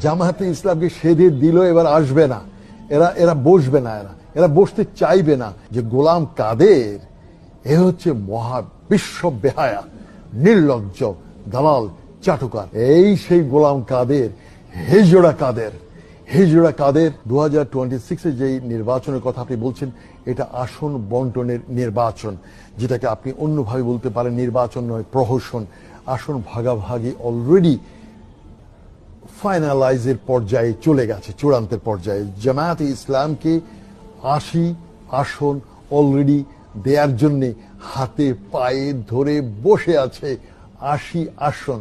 জামায়াতে ইসলামকে সেধে দিল, এবার আসবে না, এরা বসবে না, এরা বসতে চাইবে না। যে গোলাম কাদের এ হচ্ছে মহা বিশ্ব বেহায়া, নির্লজ্জ, দালাল, চাটুকার। এই সেই গোলাম কাদের, হিজড়া কাদের। 2026-এ যেই নির্বাচনের কথা আপনি বলছেন, এটা আসন বন্টনের নির্বাচন, যেটাকে আপনি অন্যভাবে বলতে পারেন নির্বাচন নয়, প্রহসন। আসন ভাগাভাগি অলরেডি ফাইনালাইজের পর্যায়ে চলে গেছে, চূড়ান্তের পর্যায়ে। জামায়াতে ইসলামকে 80 আসন অলরেডি দেওয়ার জন্য হাতে পায়ে ধরে বসে আছে। 80 আসন,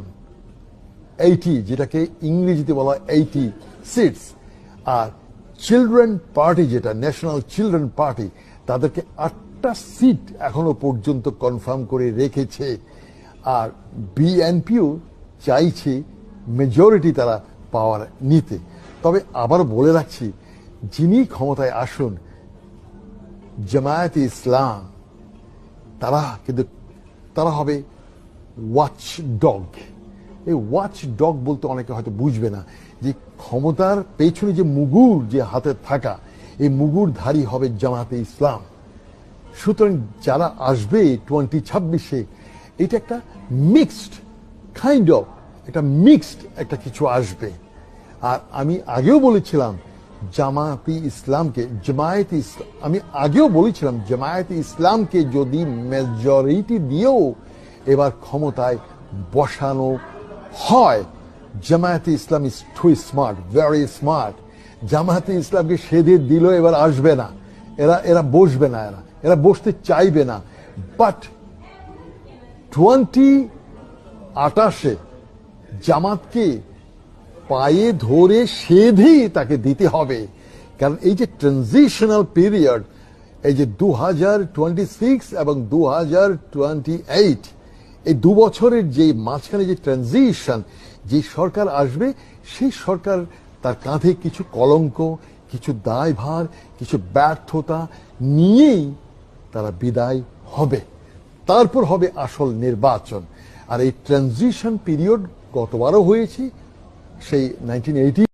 80, যেটাকে ইংরেজিতে বলা 80 সিটস। আর চিলড্রেন পার্টি, যেটা ন্যাশনাল চিলড্রেন পার্টি, তাদেরকে 8টা সিট এখনো পর্যন্ত কনফার্ম করে রেখেছে। আর বিএনপিও চাইছে মেজরিটি তারা পাওয়ার নিতে। তবে আবার বলে রাখছি, যিনি ক্ষমতায় আসুন, জামায়াতে ইসলাম তারা হবে ওয়াচ ডগ। এই ওয়াচ ডগ বলতে অনেকে হয়তো বুঝবে না যে ক্ষমতার পেছনে যে মুগুর যে হাতে থাকা, এই মুগুরধারী হবে জামায়াতে ইসলাম। সুতরাং যারা আসবে 2026-এ, এটা একটা মিক্সড কাইন্ড অফ, একটা মিক্সড একটা কিছু আসবে। আর আমি আগেও বলেছিলাম জামায়াতে ইসলামকে যদি মেজরিটি দিয়েও এবার ক্ষমতায় বসানো হয়, Jamaat-e Islam is too smart, very smart. জামায়াতে ইসলামকে সেধে দিল, এবার আসবে না, এরা বসবে না, এরা বসতে চাইবে না। বাট 2028-এ জামাতকে পায়ে ধরে সেধেই তাকে দিতে হবে। কারণ এই যে ট্রানজিশনাল পিরিয়ড, এই যে 2026 এবং 2028, এই 2 বছরের যে মাঝখানে যে ট্রানজিশন, যে সরকার আসবে, সেই সরকার তার কাঁধে কিছু কলঙ্ক, কিছু দায়ভার, কিছু ব্যর্থতা নিয়েই তারা বিদায় হবে। তারপর হবে আসল নির্বাচন। আর এই ট্রানজিশন পিরিয়ড গতবারও হয়েছে, সেই 1980